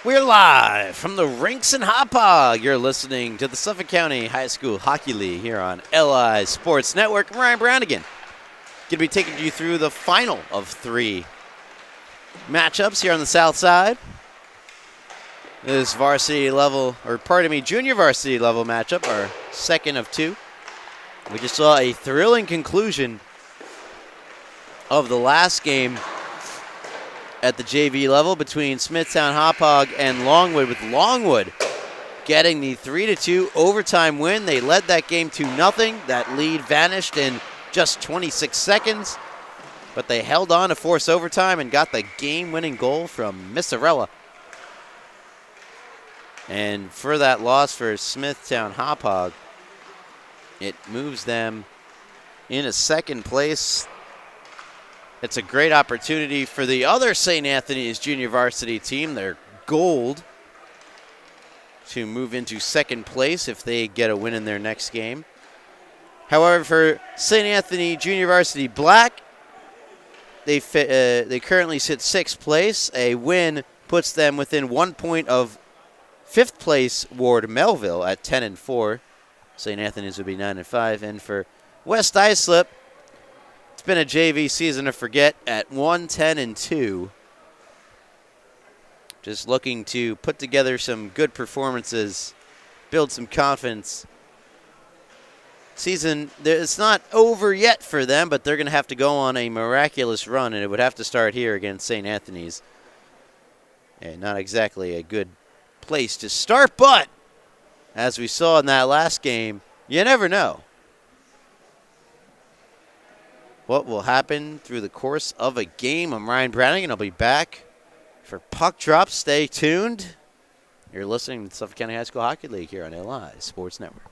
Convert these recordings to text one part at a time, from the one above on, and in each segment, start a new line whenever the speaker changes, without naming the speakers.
We're live from the rinks in Hauppauge. You're listening to the Suffolk County High School Hockey League here on LI Sports Network. I'm Ryan Brannigan. Going to be taking you through the final of three matchups here on the south side. This varsity level, or pardon me, junior varsity level matchup, our second of two. We just saw a thrilling conclusion of the last game at the JV level between Smithtown Hauppauge and Longwood, with Longwood getting the 3-2 overtime win. They led that game 2-0. That lead vanished in just 26 seconds, but they held on to force overtime and got the game-winning goal from Missarella. And for that loss for Smithtown Hauppauge, it moves them into second place. It's a great opportunity for the other St. Anthony's junior varsity team, their gold, to move into second place if they get a win in their next game. However, for St. Anthony junior varsity black, they currently sit sixth place. A win puts them within 1 point of fifth place Ward Melville at 10-4. St. Anthony's would be 9-5. And for West Islip, it's been a JV season to forget at 1-10-2. Just looking to put together some good performances, build some confidence. Season, it's not over yet for them, but they're going to have to go on a miraculous run, and it would have to start here against St. Anthony's. And not exactly a good place to start, but as we saw in that last game, you never know what will happen through the course of a game. I'm Ryan Browning, and I'll be back for Puck Drop. Stay tuned. You're listening to the Suffolk County High School Hockey League here on LI Sports Network.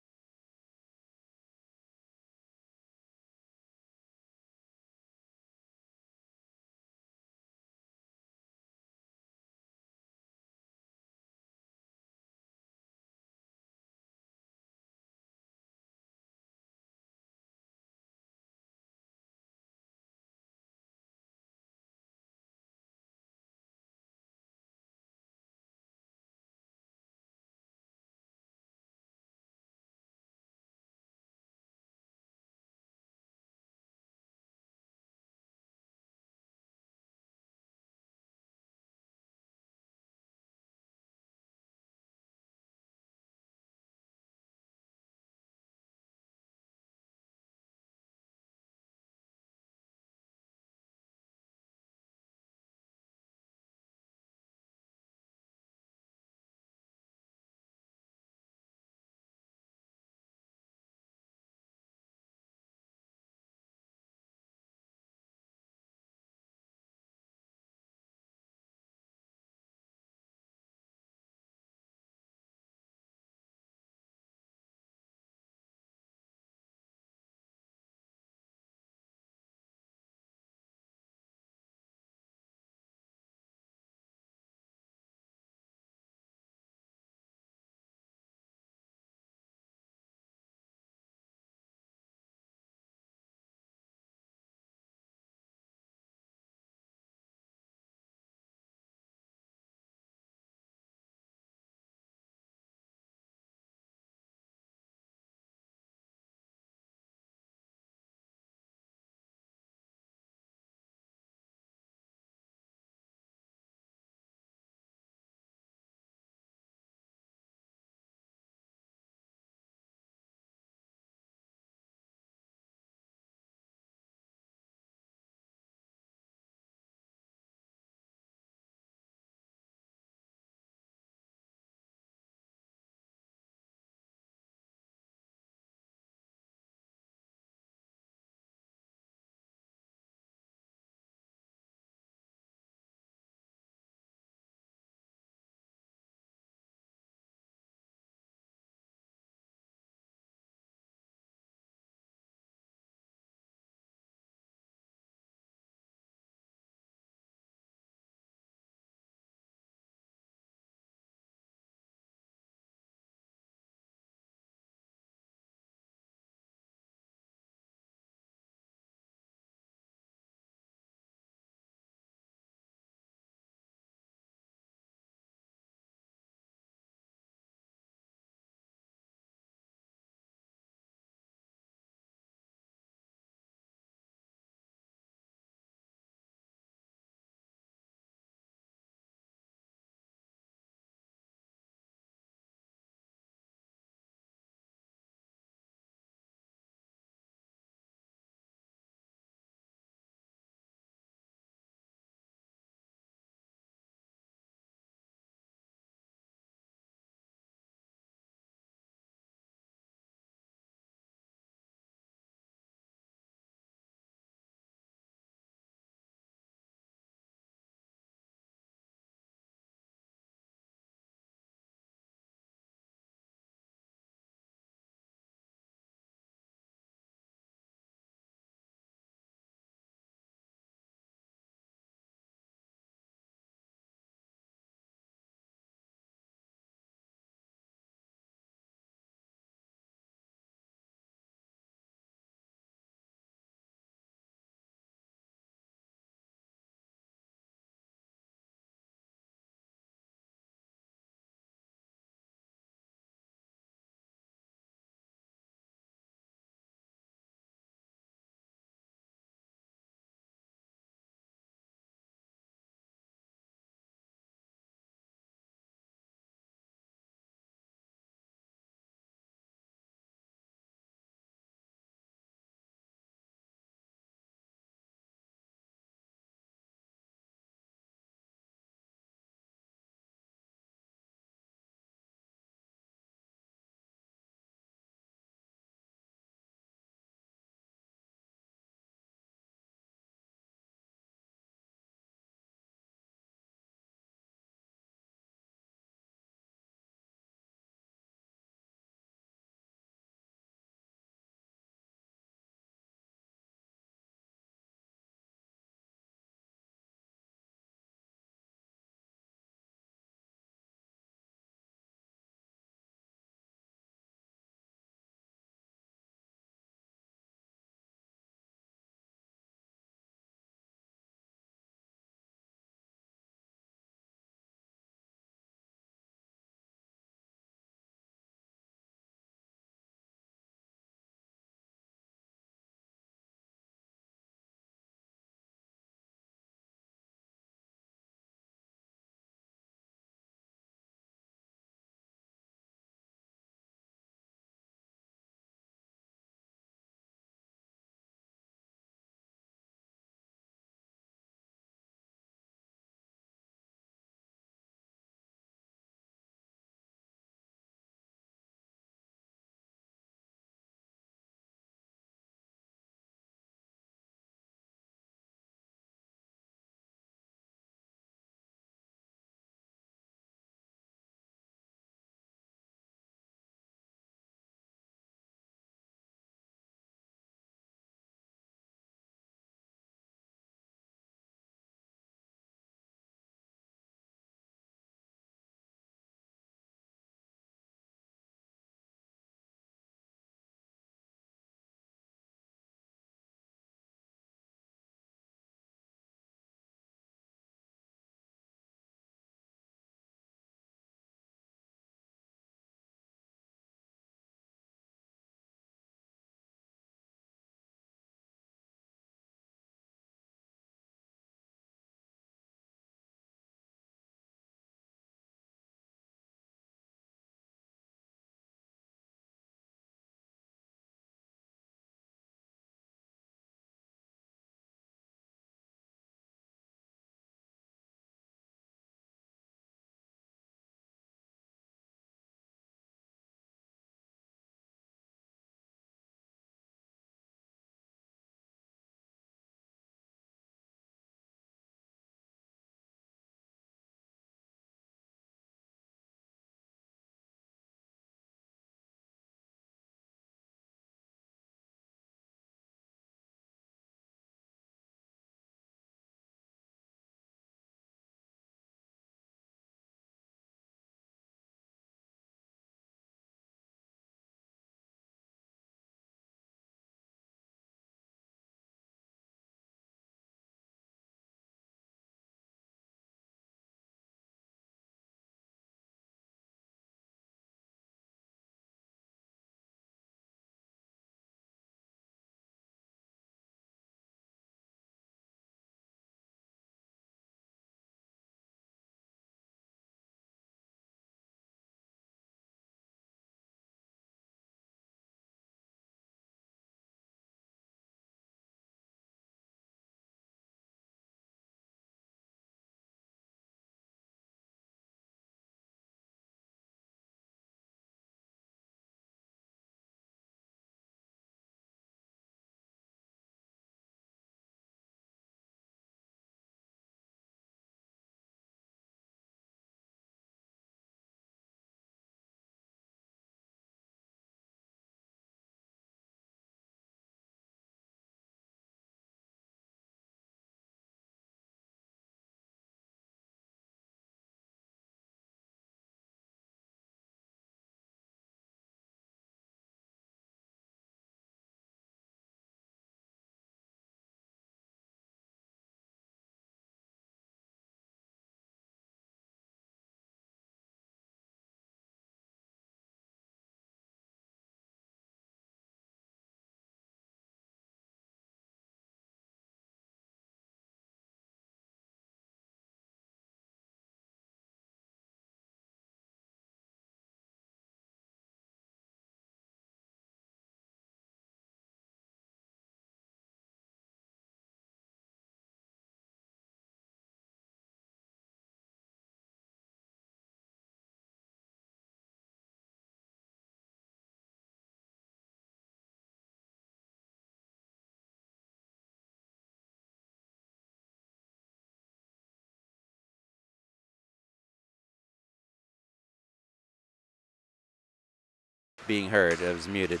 being heard. It was muted.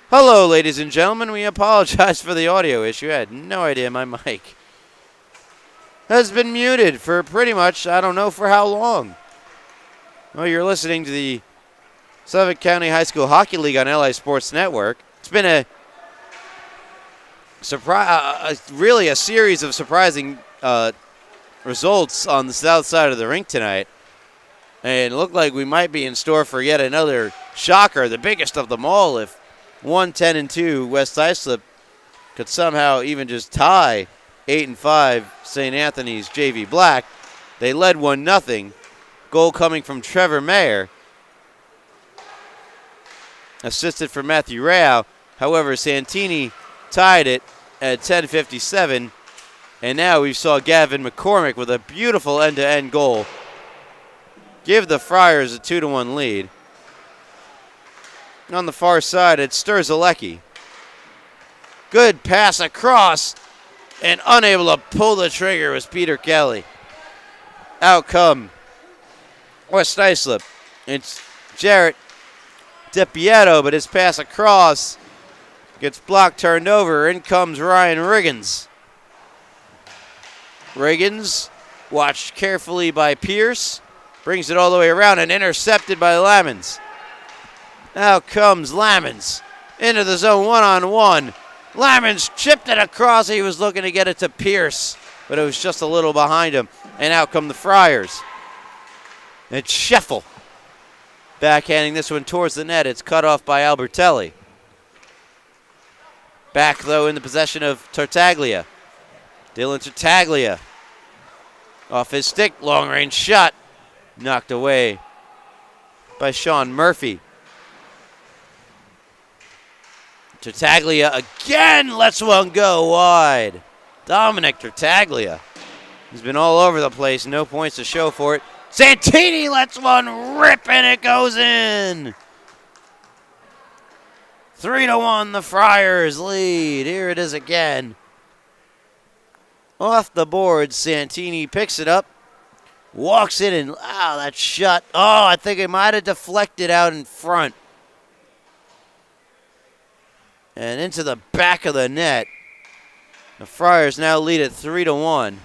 Hello, ladies and gentlemen. We apologize for the audio issue. I had no idea my mic has been muted for pretty much, I don't know for how long. Well, you're listening to the Suffolk County High School Hockey League on LI Sports Network. It's been a really a series of surprising results on the south side of the rink tonight. And it looked like we might be in store for yet another shocker, the biggest of them all, if 1-10-2 West Islip could somehow even just tie 8-5 St. Anthony's JV Black. They led 1-0. Goal coming from Trevor Mayer, assisted for Matthew Rao. However, Santini tied it at 10:57, and now we saw Gavin McCormick with a beautiful end-to-end goal give the Friars a 2-1 lead. On the far side, it's Sturzelecki. Good pass across, and unable to pull the trigger was Peter Kelly. Out come West Islip. It's Jarrett DiPietro, but his pass across gets blocked, turned over. In comes Ryan Riggins. Riggins, watched carefully by Pierce, brings it all the way around and intercepted by Lamons. Out comes Lamons into the zone, one-on-one. Lamons chipped it across. He was looking to get it to Pierce, but it was just a little behind him. And out come the Friars. It's Scheffel backhanding this one towards the net. It's cut off by Albertelli. Back, though, in the possession of Tartaglia. Dylan Tartaglia. Off his stick, long-range shot. Knocked away by Sean Murphy. Tartaglia again lets one go wide. Dominic Tartaglia. He's been all over the place. No points to show for it. Santini lets one rip, and it goes in. 3-1, the Friars lead. Here it is again. Off the board, Santini picks it up. Walks in and, that shot. Oh, I think it might have deflected out in front. And into the back of the net. The Friars now lead at 3-1.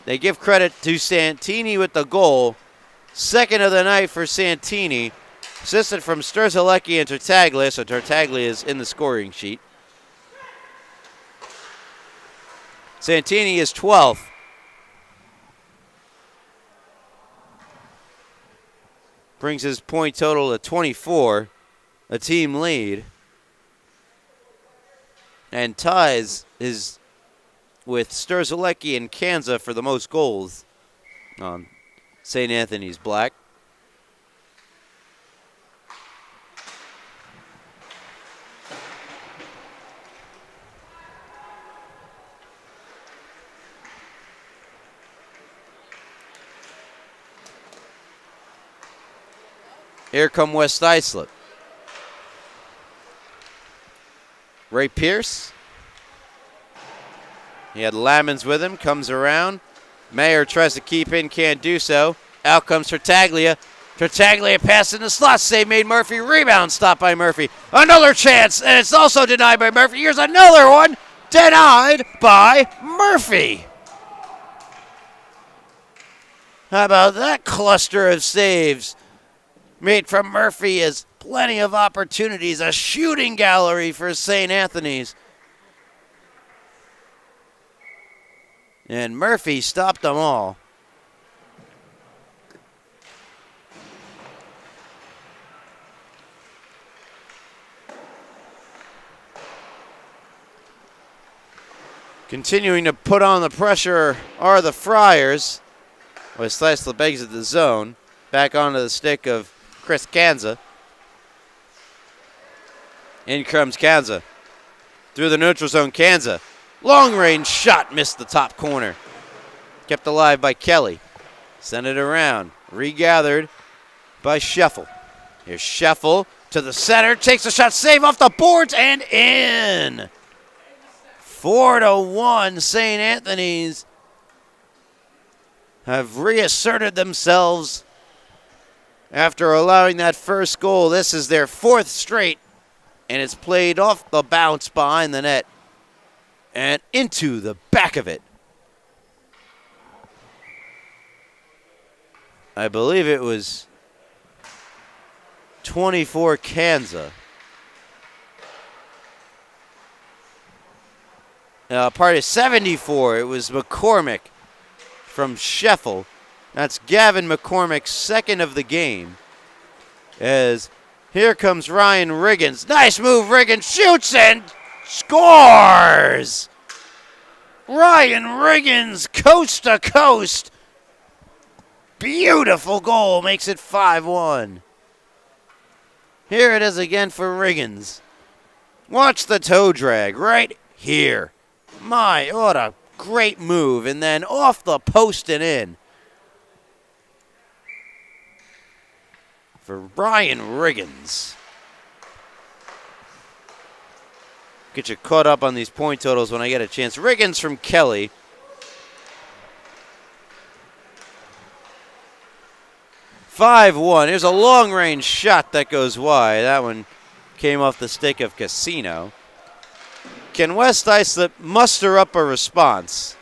They give credit to Santini with the goal. Second of the night for Santini. Assisted from Sturzelecki and Tartaglia, so Tartaglia is in the scoring sheet. Santini is 12th. Brings his point total to 24, a team lead. And ties is with Sturzelecki and Kanza for the most goals on St. Anthony's Black. Here come West Islip. Ray Pierce. He had Lamons with him, comes around. Mayer tries to keep in, can't do so. Out comes Tartaglia. Tartaglia pass in the slot, save made Murphy. Rebound stopped by Murphy. Another chance, and it's also denied by Murphy. Here's another one, denied by Murphy. How about that cluster of saves made from Murphy? Has plenty of opportunities. A shooting gallery for St. Anthony's. And Murphy stopped them all. Continuing to put on the pressure are the Friars. West Islip exits the zone. Back onto the stick of Chris Kanza. In comes Kanza. Through the neutral zone, Kanza. Long range shot, missed the top corner. Kept alive by Kelly. Sent it around. Regathered by Scheffel. Here's Scheffel to the center. Takes a shot, save off the boards, and in. 4-1, St. Anthony's have reasserted themselves After allowing that first goal, this is their 4th straight, and it's played off the bounce behind the net and into the back of it. I believe it was 24 Kansas. 74. It was McCormick from SCHSHL. That's Gavin McCormick's 2nd of the game. As here comes Ryan Riggins. Nice move, Riggins shoots and scores! Ryan Riggins, coast to coast. Beautiful goal, makes it 5-1. Here it is again for Riggins. Watch the toe drag right here. My, what a great move. And then off the post and in. For Ryan Riggins. Get you caught up on these point totals when I get a chance. Riggins from Kelly. Here's a long-range shot that goes wide. That one came off the stick of Casino. Can West Islip muster up a response?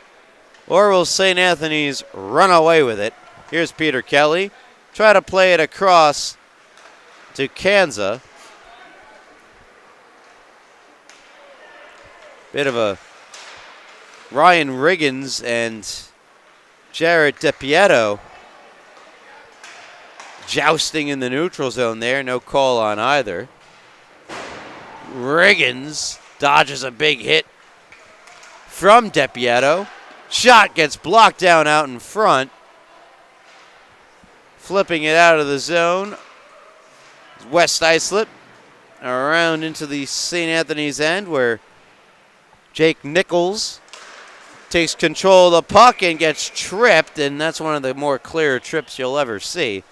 Or will St. Anthony's run away with it? Here's Peter Kelly. Try to play it across to Kansas. Bit of a Ryan Riggins and Jared DePieto jousting in the neutral zone there. No call on either. Riggins dodges a big hit from DePieto. Shot gets blocked down out in front. Flipping it out of the zone. West Islip around into the St. Anthony's end where Jake Nichols takes control of the puck and gets tripped, and that's one of the more clear trips you'll ever see.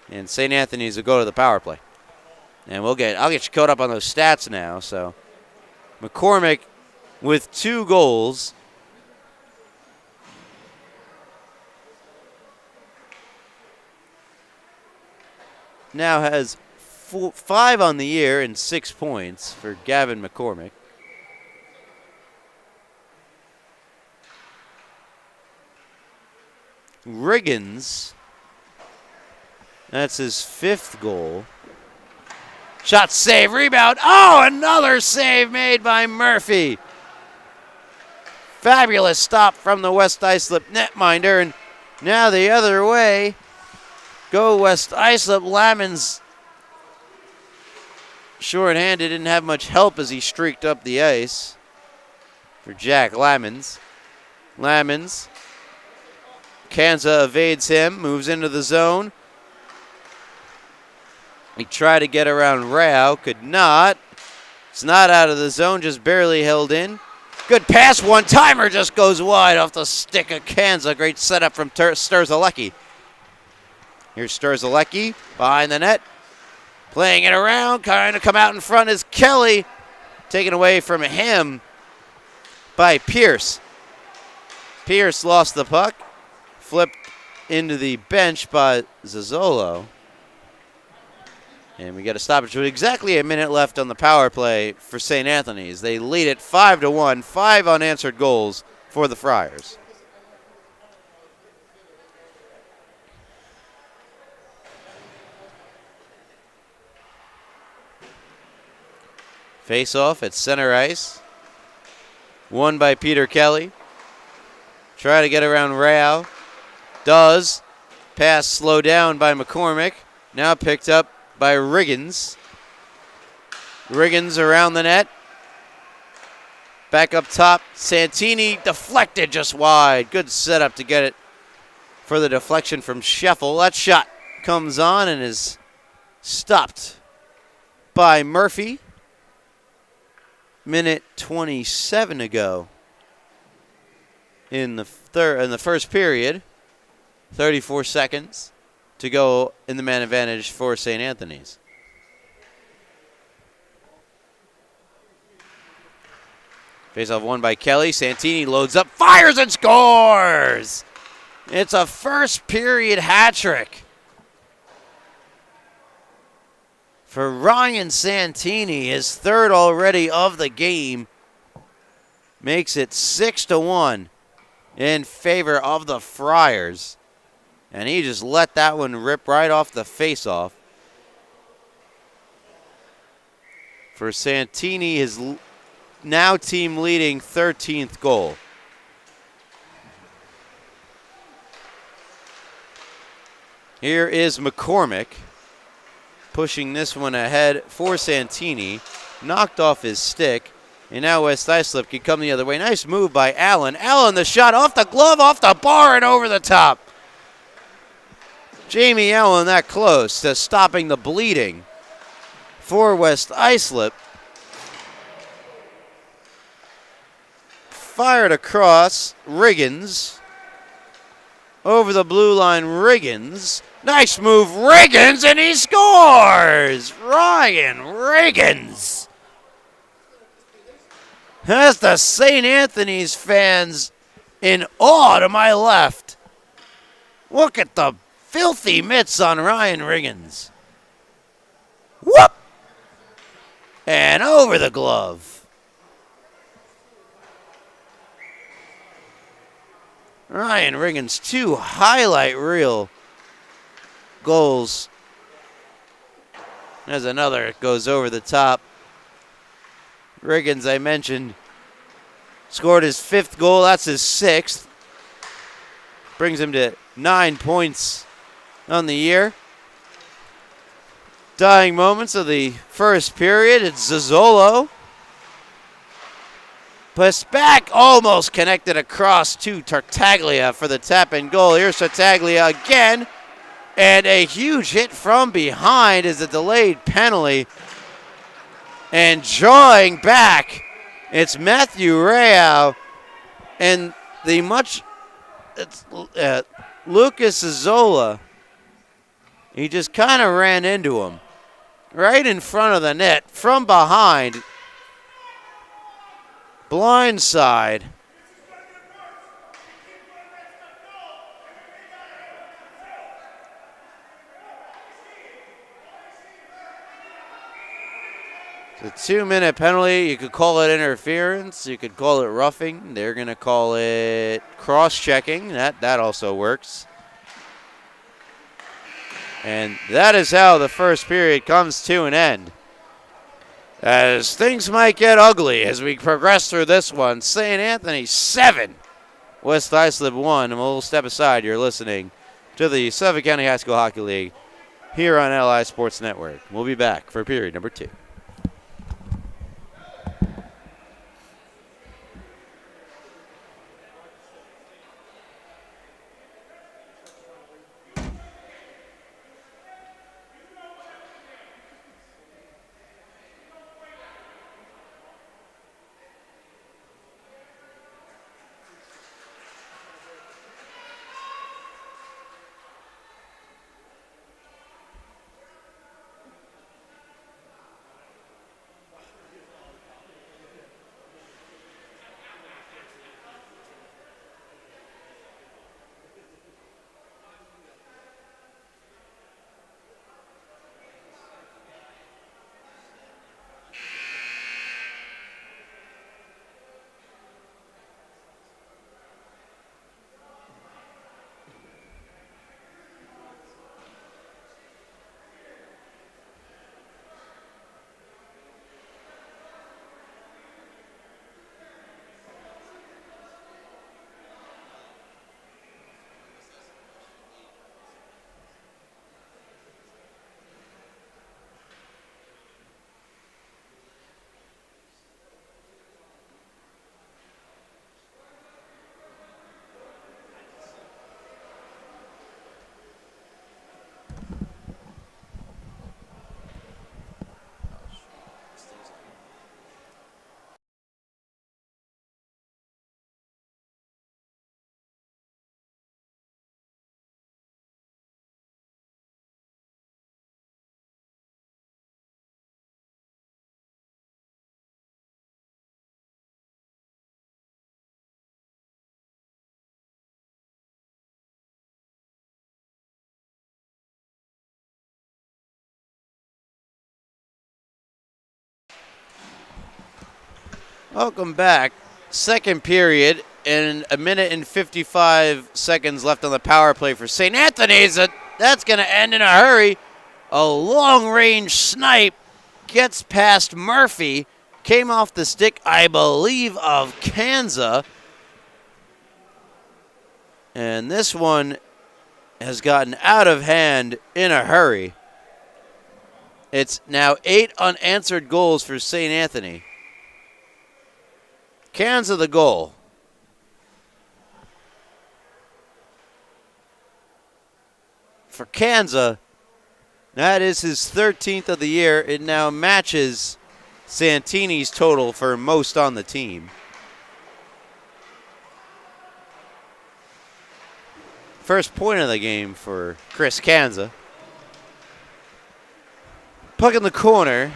And St. Anthony's will go to the power play. And I'll get you caught up on those stats now. So McCormick with 2 goals. Now has 5 on the year and 6 points for Gavin McCormick. Riggins, that's his 5th goal. Shot, save, rebound. Oh, another save made by Murphy. Fabulous stop from the West Islip netminder. And now the other way. Go West Islip. Lamons short-handed, didn't have much help as he streaked up the ice for Jack Lamons. Lamons. Kansas evades him, moves into the zone. He tried to get around Rao, could not. It's not out of the zone, just barely held in. Good pass, one-timer just goes wide off the stick of Kansas. Great setup from Sturzalecki. Here's Sturzalecki behind the net. Playing it around, trying to come out in front is Kelly. Taken away from him by Pierce. Pierce lost the puck. Flipped into the bench by Zazzolo. And we get a stoppage with exactly a minute left on the power play for St. Anthony's. They lead it 5-1, 5 unanswered goals for the Friars. Face-off at center ice. Won by Peter Kelly. Try to get around Rao. Does. Pass slowed down by McCormick. Now picked up by Riggins. Riggins around the net. Back up top. Santini deflected just wide. Good setup to get it for the deflection from SCHSHL. That shot comes on and is stopped by Murphy. Minute 27 to go in the first period. 34 seconds to go in the man advantage for St. Anthony's. Face-off won by Kelly. Santini loads up, fires and scores! It's a first period hat trick for Ryan Santini, his third already of the game, makes it 6-1 in favor of the Friars. And he just let that one rip right off the face-off. For Santini, his now team leading 13th goal. Here is McCormick pushing this one ahead for Santini. Knocked off his stick. And now West Islip can come the other way. Nice move by Allen. Allen, the shot off the glove, off the bar, and over the top. Jamie Allen that close to stopping the bleeding for West Islip. Fired across. Riggins. Over the blue line, Riggins. Nice move, Riggins, and he scores! Ryan Riggins. That's the St. Anthony's fans in awe to my left. Look at the filthy mitts on Ryan Riggins. Whoop! And over the glove. Ryan Riggins, 2 highlight reel goals. There's another that goes over the top. Riggins, I mentioned, scored his 5th goal. That's his 6th. Brings him to 9 points on the year. Dying moments of the first period. It's Zazzolo. Pushed back, almost connected across to Tartaglia for the tap-in goal. Here's Tartaglia again. And a huge hit from behind is a delayed penalty. And drawing back, it's Matthew Rao. And the Lucas Zazola, he just kind of ran into him. Right in front of the net, from behind. Blind side. It's a 2-minute penalty. You could call it interference. You could call it roughing. They're going to call it cross-checking. That also works. And that is how the first period comes to an end. As things might get ugly as we progress through this one. St. Anthony 7, West Islip 1. And we'll step aside. You're listening to the Suffolk County High School Hockey League here on LI Sports Network. We'll be back for period number 2. Welcome back. Second period, and a minute and 55 seconds left on the power play for St. Anthony's. That's going to end in a hurry. A long-range snipe gets past Murphy. Came off the stick, I believe, of Kanza. And this one has gotten out of hand in a hurry. It's now 8 unanswered goals for St. Anthony. Kanza the goal. For Kanza, that is his 13th of the year. It now matches Santini's total for most on the team. First point of the game for Chris Kanza. Puck in the corner.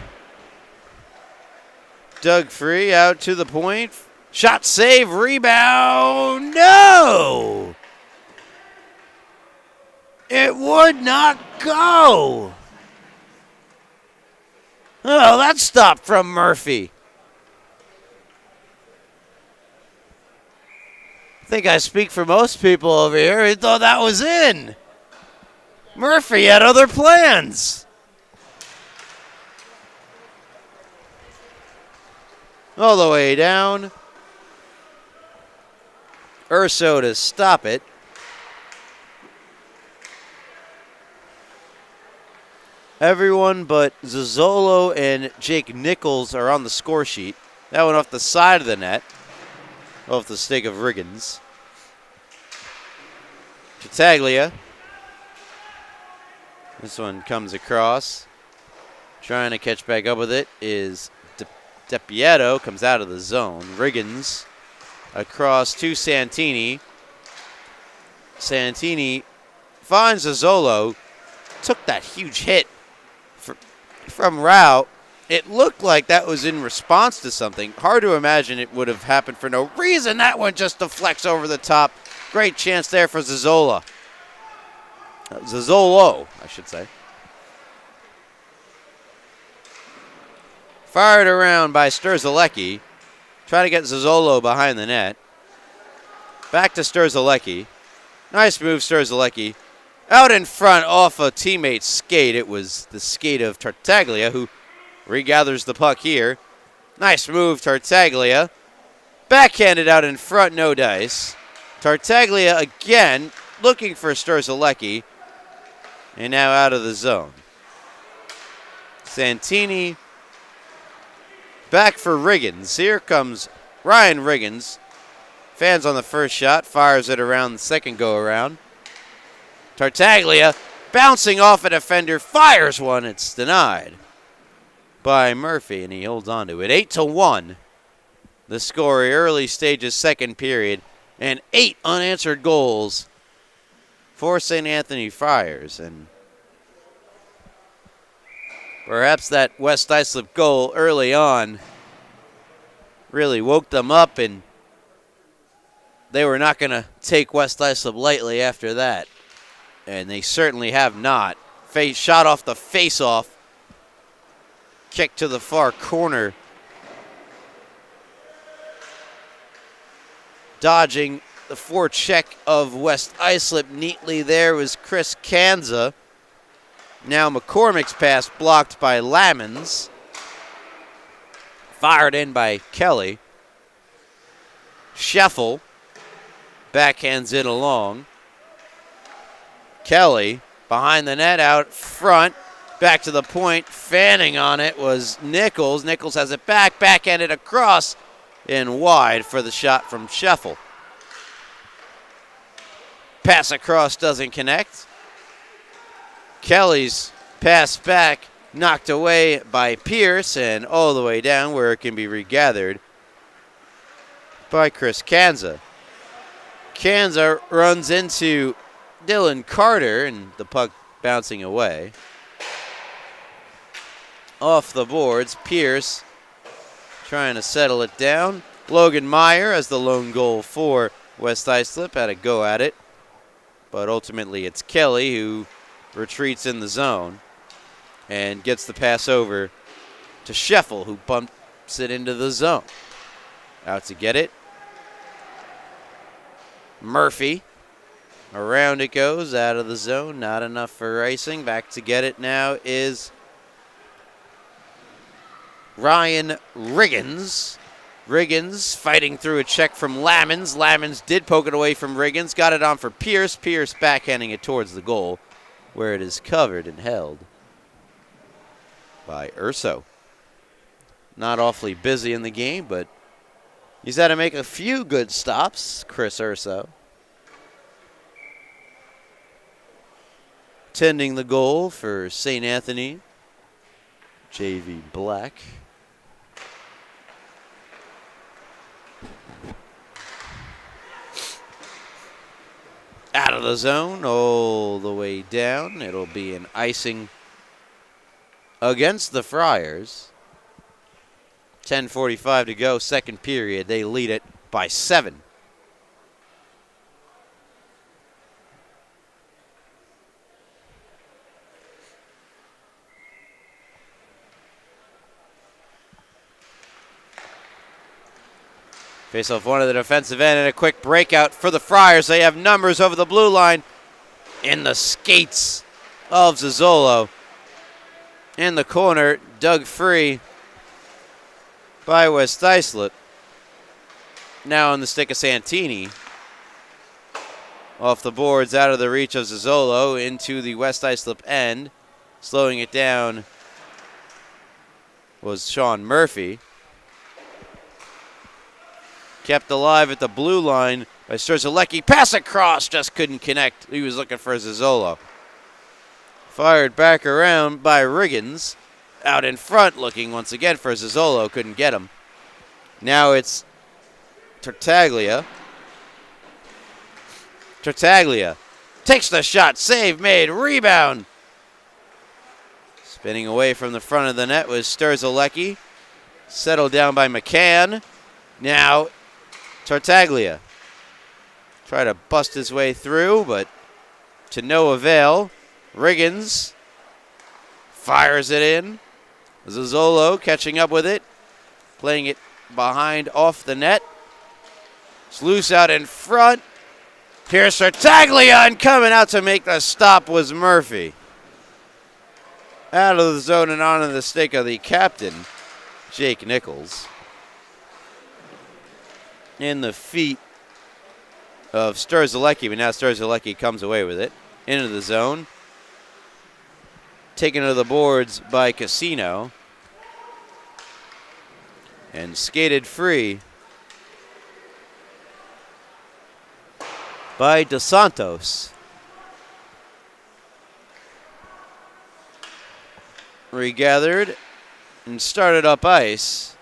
Dug free, out to the point. Shot, save, rebound. No! It would not go. Oh, that stopped from Murphy. I think I speak for most people over here. He thought that was in. Murphy had other plans. All the way down. Urso to stop it. Everyone but Zazzolo and Jake Nichols are on the score sheet. That one off the side of the net. Off the stick of Riggins. Battaglia. This one comes across. Trying to catch back up with it is DePieto. Comes out of the zone. Riggins across to Santini. Santini finds Zazzolo. Took that huge hit from Rao. It looked like that was in response to something. Hard to imagine it would have happened for no reason. That one just deflects over the top. Great chance there for Zazzolo, I should say. Fired around by Sturzelecki. Trying to get Zazzolo behind the net. Back to Sturzelecki. Nice move, Sturzelecki. Out in front off a teammate's skate. It was the skate of Tartaglia, who regathers the puck here. Nice move, Tartaglia. Backhanded out in front, no dice. Tartaglia again looking for Sturzelecki. And now out of the zone. Santini back for Riggins. Here comes Ryan Riggins. Fans on the first shot. Fires it around the second go-around. Tartaglia bouncing off a defender. Fires one. It's denied by Murphy, and he holds on to it. 8-1. The score, early stages, second period, and 8 unanswered goals for St. Anthony Friars. And perhaps that West Islip goal early on really woke them up, and they were not going to take West Islip lightly after that. And they certainly have not. Shot off the face-off. Kick to the far corner. Dodging the forecheck of West Islip neatly there was Chris Kanza. Now McCormick's pass blocked by Lamons. Fired in by Kelly. Scheffel backhands it along. Kelly behind the net out front. Back to the point. Fanning on it was Nichols. Nichols has it back. Backhanded across and wide for the shot from Scheffel. Pass across doesn't connect. Kelly's pass back knocked away by Pierce and all the way down where it can be regathered by Chris Kanza. Kanza runs into Dylan Carter and the puck bouncing away. Off the boards, Pierce trying to settle it down. Logan Meyer as the lone goal for West Islip had a go at it. But ultimately it's Kelly who retreats in the zone and gets the pass over to Scheffel, who bumps it into the zone. Out to get it. Murphy. Around it goes, out of the zone. Not enough for Racing. Back to get it now is Ryan Riggins. Riggins fighting through a check from Lammons. Lammons did poke it away from Riggins. Got it on for Pierce. Pierce backhanding it towards the goal, where it is covered and held by Urso. Not awfully busy in the game, but he's had to make a few good stops, Chris Urso. Tending the goal for St. Anthony, JV Black. Out of the zone, all the way down. It'll be an icing against the Friars. 10:45 to go, second period. They lead it by 7. Face off one of the defensive end and a quick breakout for the Friars. They have numbers over the blue line in the skates of Zozzolo. In the corner, dug free by West Islip. Now on the stick of Santini. Off the boards, out of the reach of Zozzolo into the West Islip end. Slowing it down was Sean Murphy. Kept alive at the blue line by Strzelecki. Pass across, just couldn't connect. He was looking for Zozzolo. Fired back around by Riggins. Out in front, looking once again for Zozzolo. Couldn't get him. Now it's Tartaglia. Tartaglia takes the shot. Save made. Rebound. Spinning away from the front of the net was Strzelecki. Settled down by McCann. Now Tartaglia. Try to bust his way through, but to no avail. Riggins fires it in. Zozzolo catching up with it. Playing it behind off the net. It's loose out in front. Here's Tartaglia, and coming out to make the stop was Murphy. Out of the zone and onto the stick of the captain, Jake Nichols. In the feet of Strzelecki, but now Strzelecki comes away with it. Into the zone. Taken to the boards by Casino. And skated free by Dos Santos. Regathered and started up ice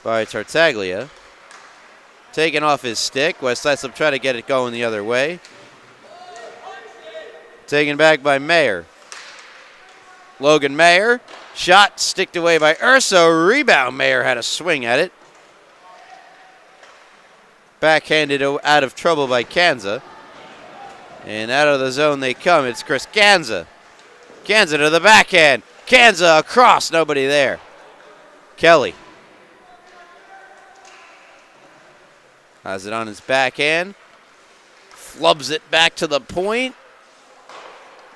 by Tartaglia. Taken off his stick. West Islip try to get it going the other way. Taken back by Mayer. Logan Mayer. Shot sticked away by Urso. Rebound. Mayer had a swing at it. Backhanded out of trouble by Kanza. And out of the zone they come. It's Chris Kanza. Kanza to the backhand. Kanza across. Nobody there. Kelly. Has it on his backhand. Flubs it back to the point.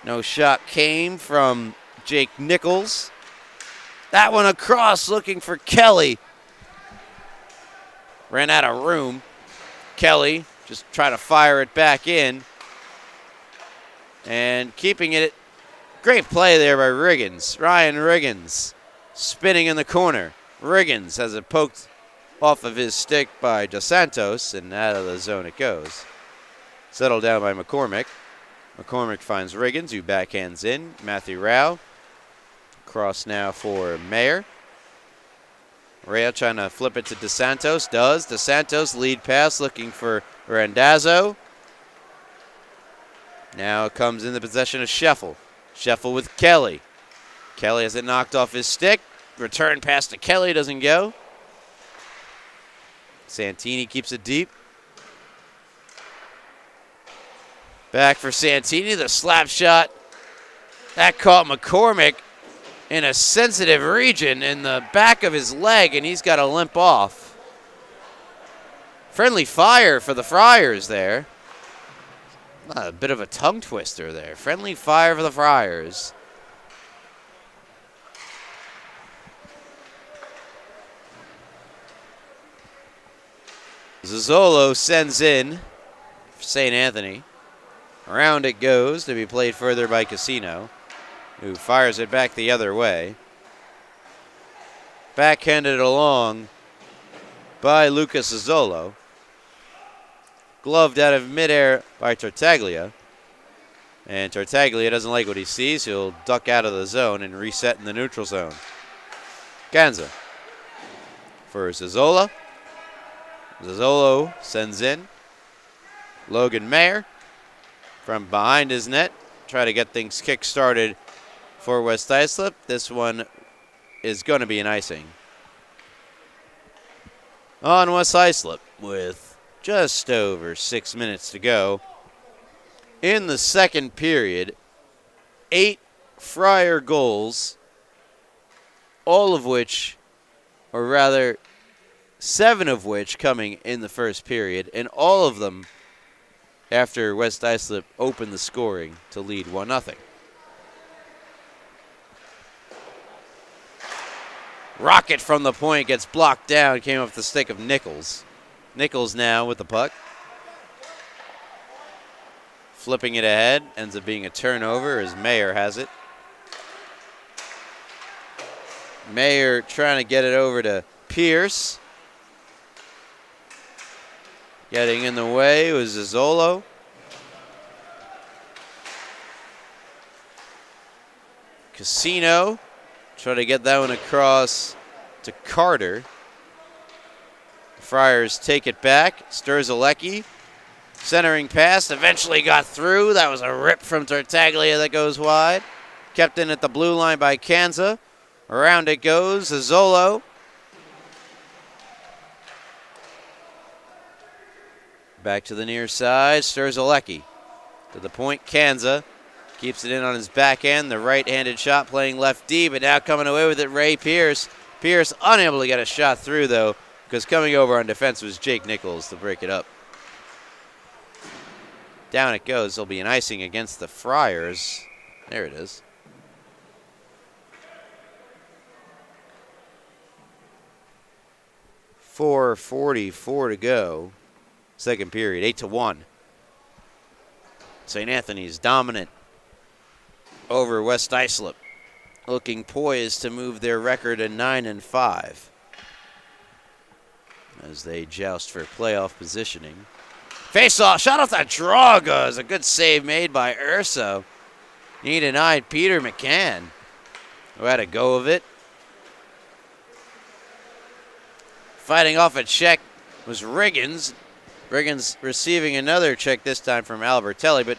No shot came from Jake Nichols. That one across looking for Kelly. Ran out of room. Kelly just trying to fire it back in. And keeping it. Great play there by Riggins. Ryan Riggins spinning in the corner. Riggins has it poked off of his stick by Dos Santos, and out of the zone it goes. Settled down by McCormick. McCormick finds Riggins, who backhands in. Matthew Rao. Cross now for Mayer. Rao trying to flip it to Dos Santos. Does. Dos Santos lead pass looking for Randazzo. Now it comes in the possession of Scheffel. Scheffel with Kelly. Kelly has it knocked off his stick. Return pass to Kelly, doesn't go. Santini keeps it deep. Back for Santini, the slap shot. That caught McCormick in a sensitive region in the back of his leg, and he's got to limp off. Friendly fire for the Friars there. A bit of a tongue twister there. Friendly fire for the Friars. Zozzolo sends in for St. Anthony. Around it goes to be played further by Casino, who fires it back the other way. Backhanded along by Lucas Zozzolo. Gloved out of midair by Tartaglia. And Tartaglia doesn't like what he sees. He'll duck out of the zone and reset in the neutral zone. Ganza for Zozzolo. Zozzolo sends in. Logan Mayer from behind his net. Try to get things kick-started for West Islip. This one is going to be an icing. On West Islip with just over 6 minutes to go. In the second period, 8 Friar goals, all of which, or rather 7 of which coming in the first period, and all of them after West Islip opened the scoring to lead 1-0. Rocket from the point gets blocked down, came off the stick of Nichols. Nichols now with the puck. Flipping it ahead, ends up being a turnover as Mayer has it. Mayer trying to get it over to Pierce. Getting in the way was Zozzolo. Casino try to get that one across to Carter. The Friars take it back. Sturzelecki. Centering pass. Eventually got through. That was a rip from Tartaglia that goes wide. Kept in at the blue line by Kanza. Around it goes. Zozzolo. Back to the near side. Sturzelecki. To the point. Kanza. Keeps it in on his backhand. The right-handed shot playing left D, but now coming away with it, Ray Pierce. Pierce unable to get a shot through, though, because coming over on defense was Jake Nichols to break it up. Down it goes. There'll be an icing against the Friars. There it is. .444 to go. Second period, 8-1. St. Anthony's dominant over West Islip, looking poised to move their record to 9-5 as they joust for playoff positioning. Face-off, shot off that draw goes. A good save made by Urso. He denied Peter McCann, who had a go of it. Fighting off a check was Riggins. Riggins receiving another check this time from Albertelli, but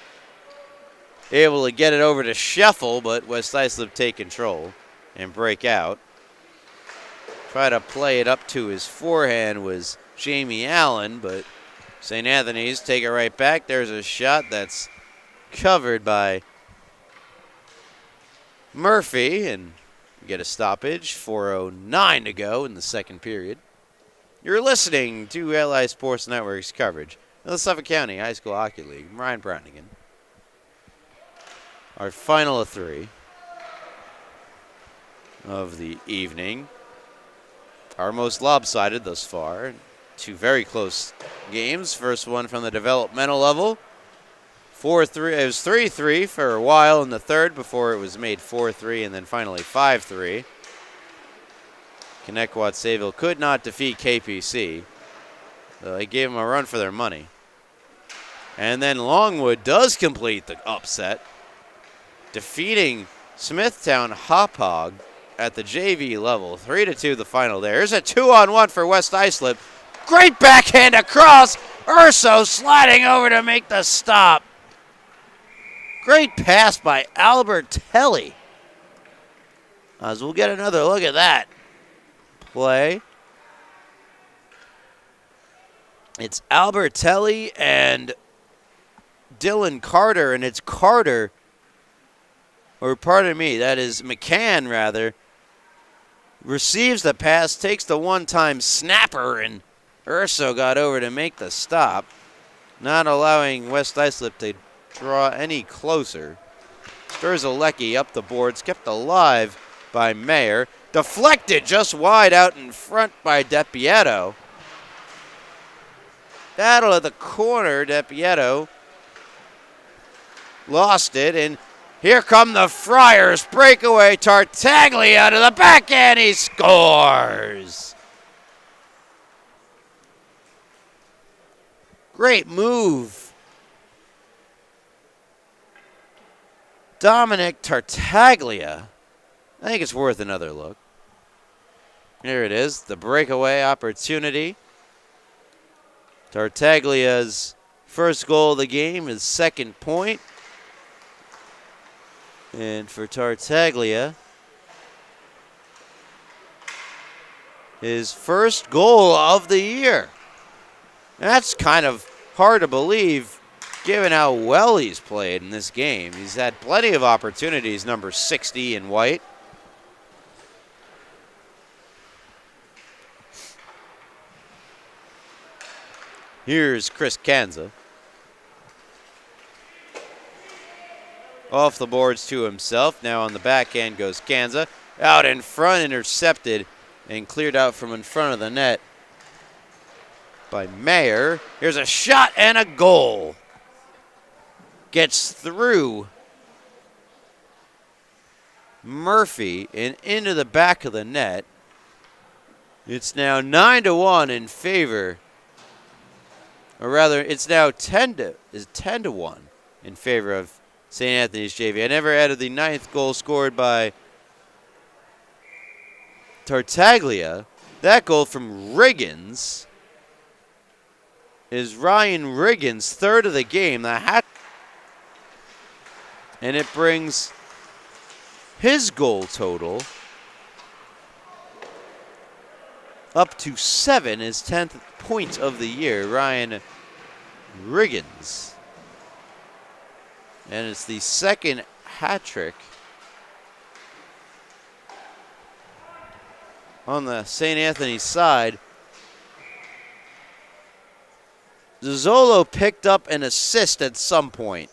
able to get it over to Scheffel, but West Islip take control and break out. Try to play it up to his forehand was Jamie Allen, but St. Anthony's take it right back. There's a shot that's covered by Murphy, and get a stoppage. 4:09 to go in the second period. You're listening to LI Sports Network's coverage of the Suffolk County High School Hockey League. I'm Ryan Brownigan. Our final of 3 of the evening. Our most lopsided thus far. 2 very close games. First one from the developmental level. 4-3. It was 3-3 for a while in the third before it was made 4-3 and then finally 5-3. Connecticut Sayville could not defeat KPC. They gave them a run for their money. And then Longwood does complete the upset, defeating Smithtown Hauppauge at the JV level. 3-2 the final there. Here's a 2-on-1 for West Islip. Great backhand across. Urso sliding over to make the stop. Great pass by Albertelli. As we'll get another look at that play. It's Albertelli and Dylan Carter, and it's Carter, or pardon me, that is McCann rather, receives the pass, takes the one-time snapper, and Urso got over to make the stop, not allowing West Islip to draw any closer. Strzelecki up the boards, kept alive by Mayer. Deflected just wide out in front by DePietro. Battle at the corner, DePietro lost it, and here come the Friars. Breakaway, Tartaglia to the backhand, he scores. Great move. Dominic Tartaglia. I think it's worth another look. Here it is, the breakaway opportunity. Tartaglia's first goal of the game, his second point. And for Tartaglia, his first goal of the year. That's kind of hard to believe given how well he's played in this game. He's had plenty of opportunities, number 60 in white. Here's Chris Kanza. Off the boards to himself. Now on the backhand goes Kanza. Out in front, intercepted and cleared out from in front of the net by Mayer. Here's a shot and a goal. Gets through Murphy and into the back of the net. It's now 9-1 in favor. Or rather, it's now 10-1 in favor of St. Anthony's JV. I never added the 9th goal scored by Tartaglia. That goal from Riggins is Ryan Riggins' third of the game. The hat, and it brings his goal total up to 7, his 10th point of the year, Ryan Riggins. And it's the second hat trick on the St. Anthony's side. Zozzolo picked up an assist at some point.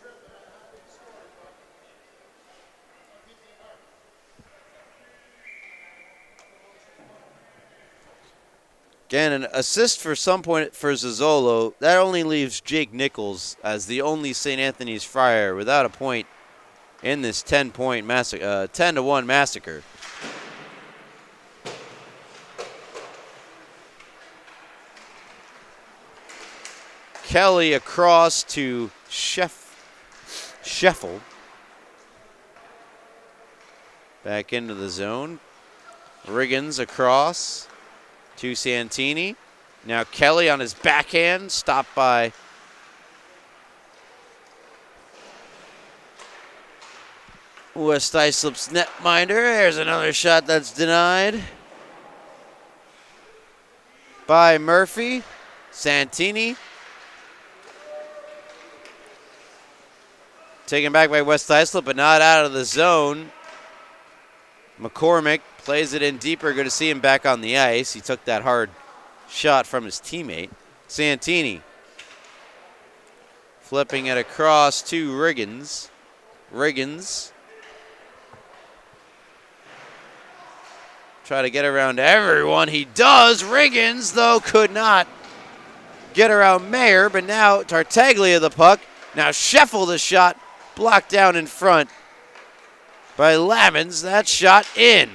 Again, an assist for some point for Zozzolo. That only leaves Jake Nichols as the only St. Anthony's Friar without a point in this 10-1 massacre. Kelly across to Scheffel. Back into the zone. Riggins across to Santini. Now Kelly on his backhand, stopped by West Islip's netminder. There's another shot that's denied by Murphy. Santini. Taken back by West Islip, but not out of the zone. McCormick plays it in deeper. Good to see him back on the ice. He took that hard shot from his teammate. Santini flipping it across to Riggins. Riggins try to get around everyone. He does. Riggins, though, could not get around Mayer, but now Tartaglia the puck. Now Scheffel the shot, blocked down in front by Lamons. That shot in.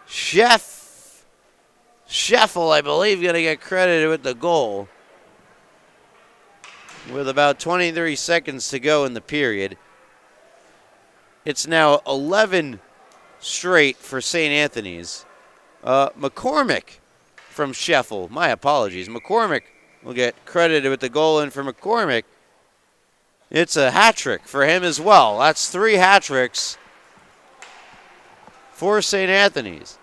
Scheffel, I believe, going to get credited with the goal. With about 23 seconds to go in the period. It's now 11 straight for St. Anthony's. McCormick from Scheffel. My apologies. McCormick will get credited with the goal, and for McCormick, it's a hat trick for him as well. That's 3 hat tricks for St. Anthony's.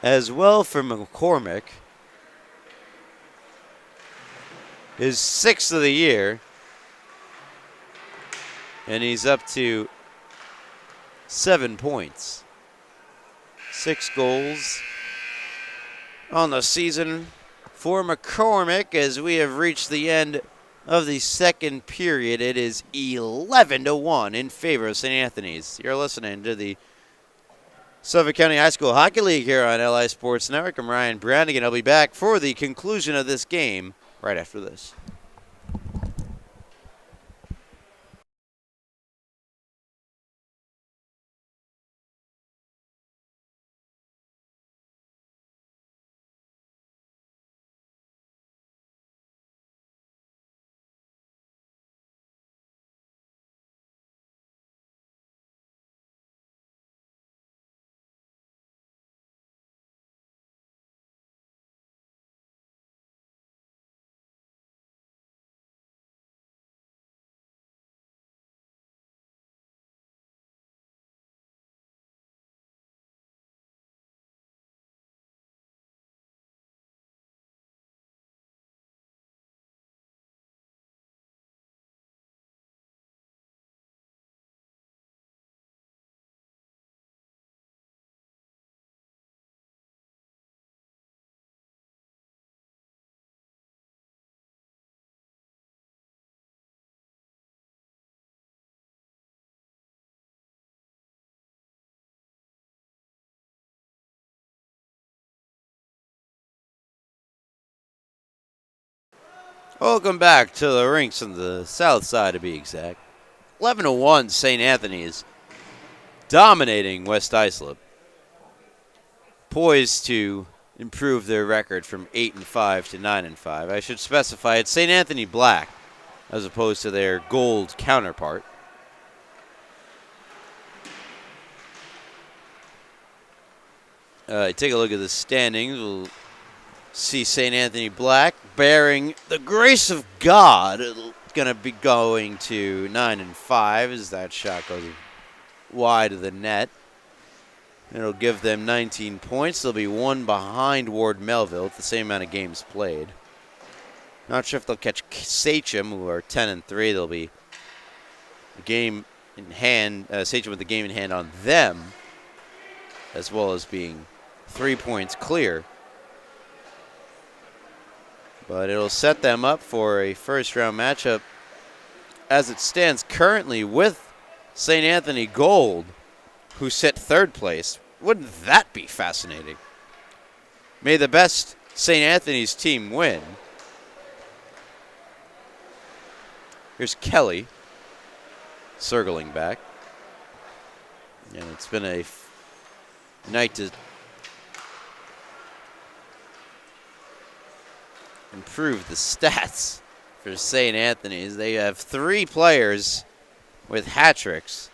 As well for McCormick. His 6th of the year. And he's up to 7 points. 6 goals on the season for McCormick as we have reached the end of the second period. It is 11-1 in favor of St. Anthony's. You're listening to the Suffolk County High School Hockey League here on LI Sports Network. I'm Ryan Brannigan. I'll be back for the conclusion of this game right after this. Welcome back to the rinks on the south side, to be exact. 11-1 St. Anthony's dominating West Islip, poised to improve their record from 8-5 to 9-5. I should specify it's St. Anthony Black as opposed to their gold counterpart. Take a look at the standings. We'll see St. Anthony Black bearing the grace of God. Going to be going to 9-5 as that shot goes wide of the net. It'll give them 19 points. They'll be one behind Ward Melville with the same amount of games played. Not sure if they'll catch Sachem, who are 10-3. They'll be a game in hand. Sachem with the game in hand on them, as well as being 3 points clear. But it'll set them up for a first-round matchup as it stands currently with St. Anthony Gold, who sit third place. Wouldn't that be fascinating? May the best St. Anthony's team win. Here's Kelly circling back. And it's been a night to improve the stats for St. Anthony's. They have 3 players with hat tricks.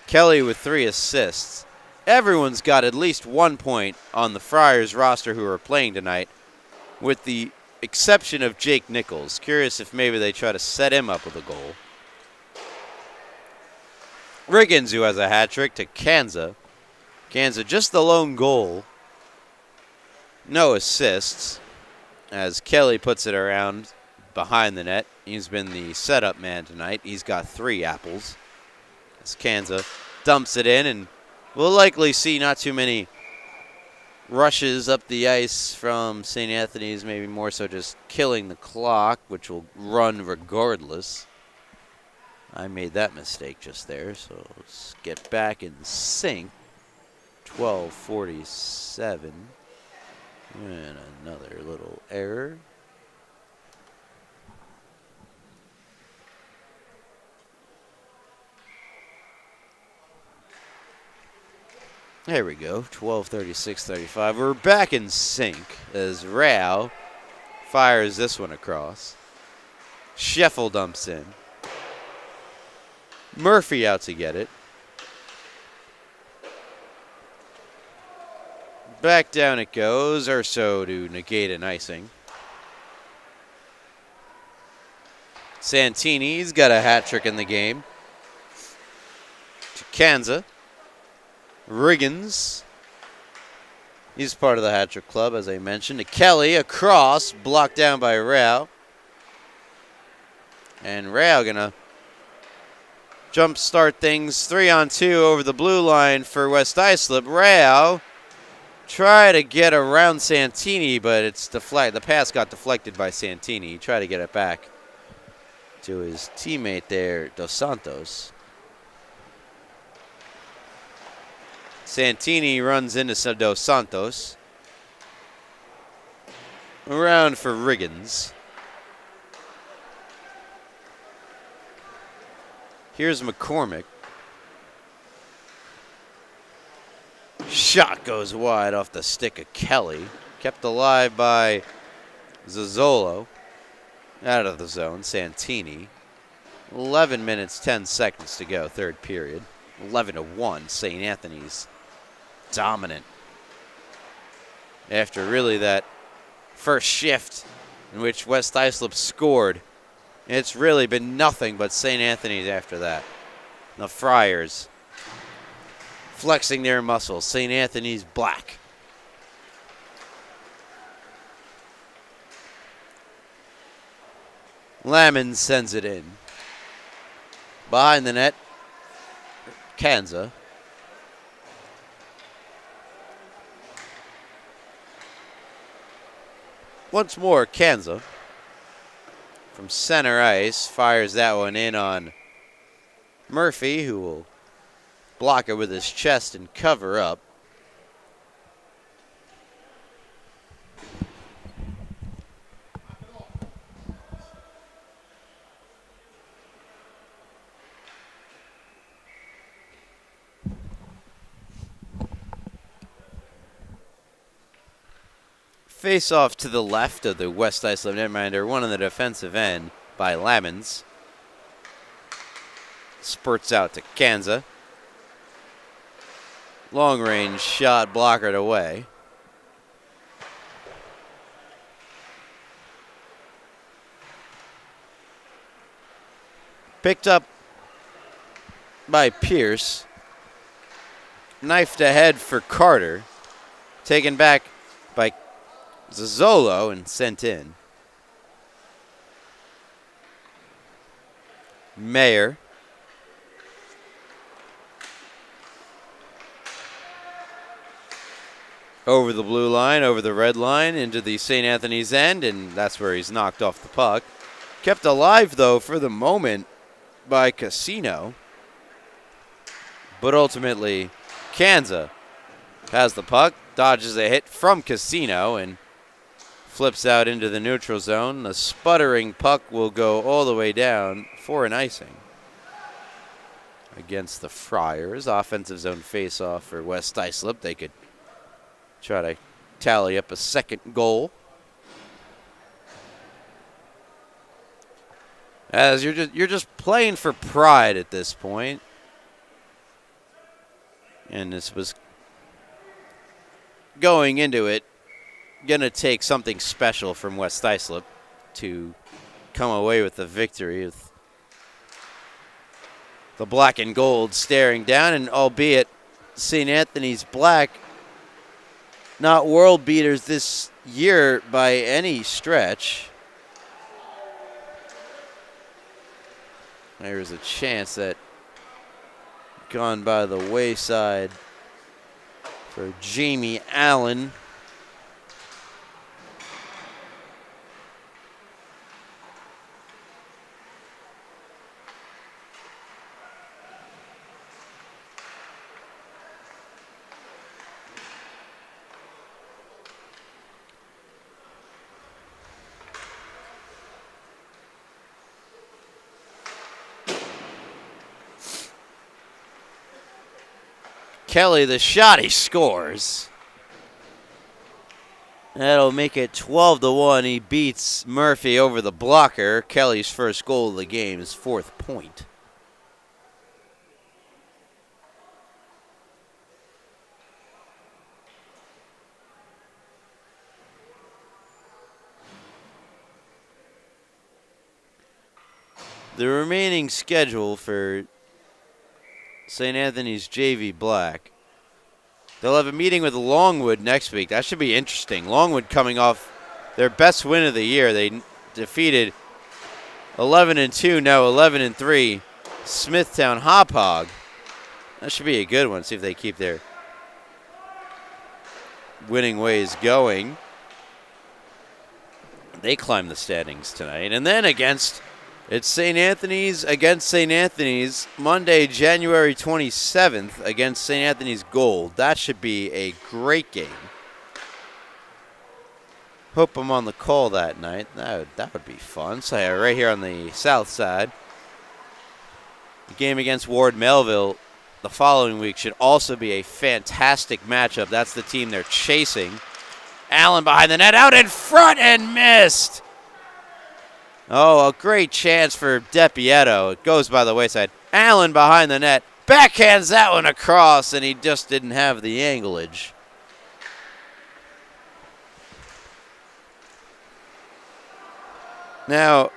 Kelly with 3 assists. Everyone's got at least 1 point on the Friars roster who are playing tonight, with the exception of Jake Nichols. Curious if maybe they try to set him up with a goal. Riggins, who has a hat trick, to Kanza. Kanza just the lone goal. No assists, as Kelly puts it around behind the net. He's been the setup man tonight. He's got 3 apples. As Kanza dumps it in, and we'll likely see not too many rushes up the ice from St. Anthony's, maybe more so just killing the clock, which will run regardless. I made that mistake just there, so let's get back in sync. 12:47. And another little error. There we go, 12:36:35. We're back in sync as Rao fires this one across. Scheffel dumps in. Murphy out to get it. Back down it goes. Urso to negate an icing. Santini's got a hat trick in the game. To Kanza. Riggins. He's part of the hat trick club, as I mentioned. To Kelly, across, blocked down by Rao. And Rao gonna jump start things 3-on-2 over the blue line for West Islip. Rao try to get around Santini, but it's deflected. The pass got deflected by Santini. He tried to get it back to his teammate there, Dos Santos. Santini runs into Dos Santos. Around for Riggins. Here's McCormick. Shot goes wide off the stick of Kelly. Kept alive by Zazzolo. Out of the zone, Santini. 11 minutes, 10 seconds to go, third period. 11-1, St. Anthony's dominant. After really that first shift in which West Islip scored, it's really been nothing but St. Anthony's after that. The Friars flexing their muscles. St. Anthony's black. Lamon sends it in. Behind the net, Kanza. Once more, Kanza. From center ice, fires that one in on Murphy, who will block it with his chest and cover up. Face off to the left of the West Islip netminder, one on the defensive end by Lamons. Spurts out to Kanza. Long range shot blockered away. Picked up by Pierce. Knifed ahead for Carter. Taken back by Zazzolo and sent in. Mayer. Over the blue line, over the red line, into the St. Anthony's end, and that's where he's knocked off the puck. Kept alive, though, for the moment by Casino. But ultimately, Kanza has the puck, dodges a hit from Casino, and flips out into the neutral zone. The sputtering puck will go all the way down for an icing. Against the Friars, offensive zone face-off for West Islip. They could try to tally up a second goal. As you're just playing for pride at this point. And this was going into it, gonna take something special from West Islip to come away with the victory. With the black and gold staring down, and albeit St. Anthony's black, not world beaters this year by any stretch. There's a chance that gone by the wayside for Jamie Allen. Kelly, the shot, he scores. That'll make it 12-1. He beats Murphy over the blocker. Kelly's first goal of the game, his fourth point. The remaining schedule for St. Anthony's JV Black. They'll have a meeting with Longwood next week. That should be interesting. Longwood coming off their best win of the year. They defeated 11-2, now 11-3, Smithtown Hop Hog. That should be a good one. See if they keep their winning ways going. They climb the standings tonight. And then it's St. Anthony's against St. Anthony's Monday, January 27th against St. Anthony's Gold. That should be a great game. Hope I'm on the call that night. That would be fun. So yeah, right here on the south side. The game against Ward Melville the following week should also be a fantastic matchup. That's the team they're chasing. Allen behind the net, out in front and missed. Oh, a great chance for DePietro. It goes by the wayside. Allen behind the net, backhands that one across, and he just didn't have the anglage. Now,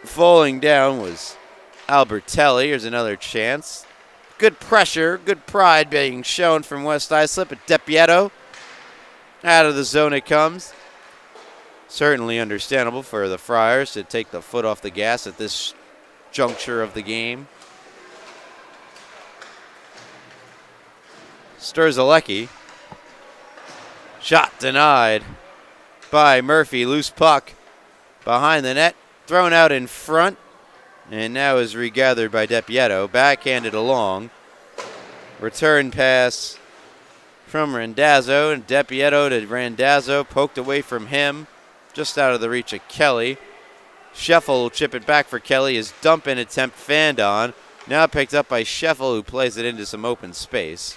falling down was Albertelli. Here's another chance. Good pressure, good pride being shown from West Islip. But DePietro, out of the zone it comes. Certainly understandable for the Friars to take the foot off the gas at this juncture of the game. Sturzalecki. Shot denied by Murphy. Loose puck behind the net. Thrown out in front. And now is regathered by DePietro. Backhanded along. Return pass from Randazzo. And DePietro to Randazzo. Poked away from him. Just out of the reach of Kelly. Scheffel will chip it back for Kelly. His dump-in attempt fanned on. Now picked up by Scheffel, who plays it into some open space.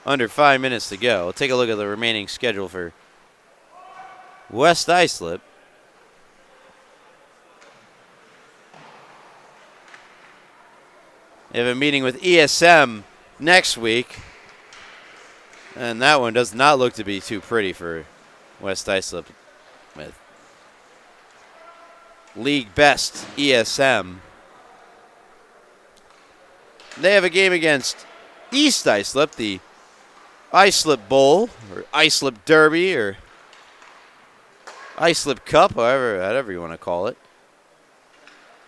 Under 5 minutes to go. We'll take a look at the remaining schedule for West Islip. They have a meeting with ESM next week. And that one does not look to be too pretty for West Islip with league best ESM. They have a game against East Islip, the Islip Bowl, or Islip Derby, or Islip Cup, however you want to call it.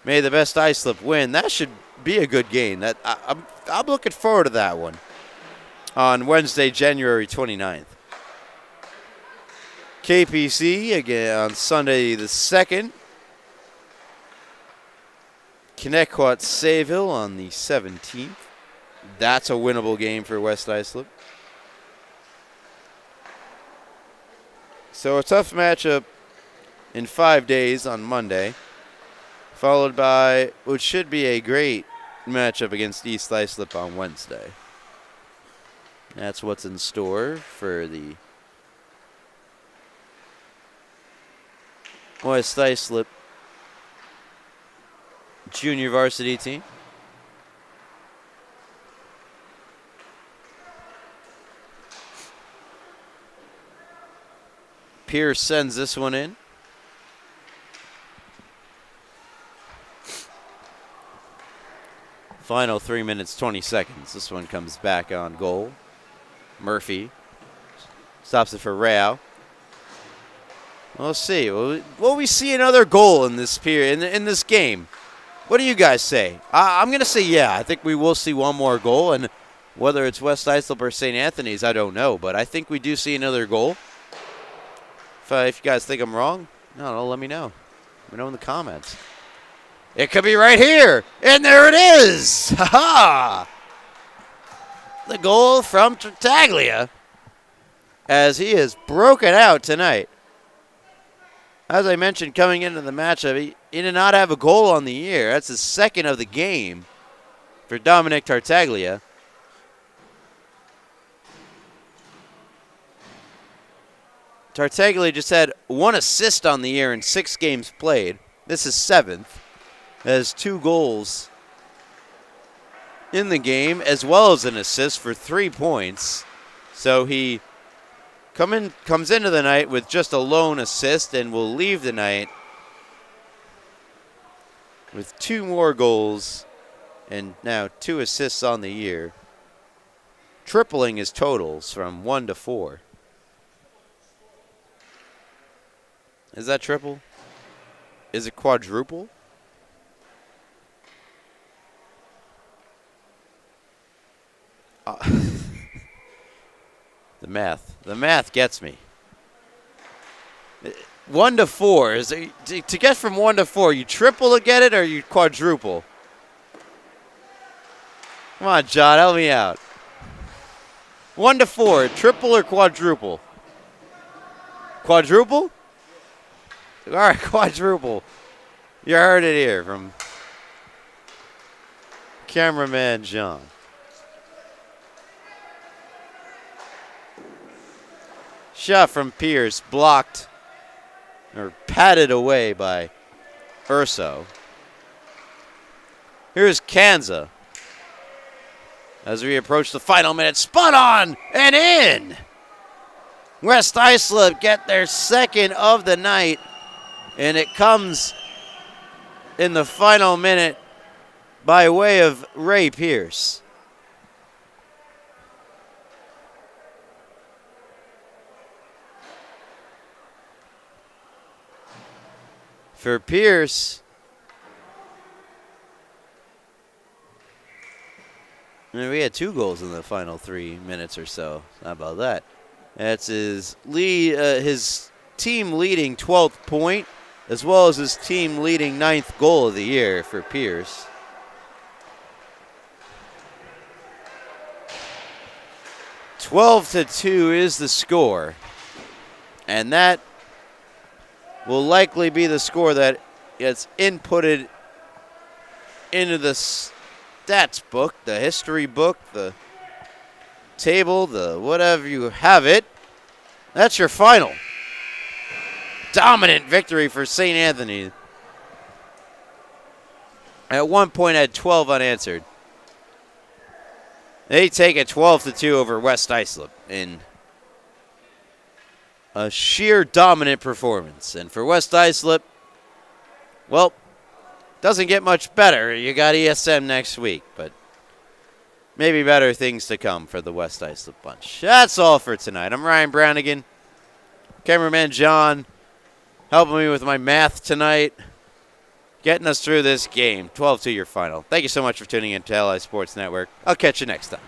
May the best Islip win. That should be a good game. I'm looking forward to that one on Wednesday, January 29th. KPC again on Sunday the 2nd. Connecticut Sayville on the 17th. That's a winnable game for West Islip. So a tough matchup in 5 days on Monday, followed by what should be a great matchup against East Islip on Wednesday. That's what's in store for the West Islip junior varsity team. Pierce sends this one in. Final 3 minutes, 20 seconds. This one comes back on goal. Murphy stops it for Rao. We'll see. Will we see another goal in this period, in this game? What do you guys say? I'm going to say yeah. I think we will see one more goal, and whether it's West Islip or St. Anthony's, I don't know. But I think we do see another goal. If you guys think I'm wrong, no, let me know. Let me know in the comments. It could be right here, and there it is. Ha-ha! The goal from Tartaglia, as he has broken out tonight. As I mentioned, coming into the matchup, he did not have a goal on the year. That's his second of the game for Dominic Tartaglia. Tartaglia just had 1 assist on the year in 6 games played. This is 7th. Has 2 goals in the game, as well as an assist for 3 points. So he comes into the night with just a lone assist and will leave the night with 2 more goals and now 2 assists on the year, tripling his totals from 1 to 4. Is that triple? Is it quadruple? The math gets me. 1 to 4 is to get from 1 to 4. You triple to get it, or you quadruple? Come on, John, help me out. 1 to 4, triple or quadruple? Quadruple? All right, quadruple. You heard it here from cameraman John. Shot from Pierce, blocked or patted away by Urso. Here's Kanza. As we approach the final minute, spun on and in. West Islip get their second of the night, and it comes in the final minute by way of Ray Pierce. For Pierce, we had 2 goals in the final 3 minutes or so. How about that? That's his team leading 12th point, as well as his team leading 9th goal of the year for Pierce. (12-2) is the score, and that will likely be the score that gets inputted into the stats book, the history book, the table, the whatever you have it. That's your final. Dominant victory for St. Anthony. At one point had 12 unanswered. They take a 12-2 over West Islip in a sheer dominant performance. And for West Islip, well, doesn't get much better. You got ESM next week, but maybe better things to come for the West Islip bunch. That's all for tonight. I'm Ryan Brownigan. Cameraman John helping me with my math tonight, getting us through this game. 12-2 your final. Thank you so much for tuning in to LI Sports Network. I'll catch you next time.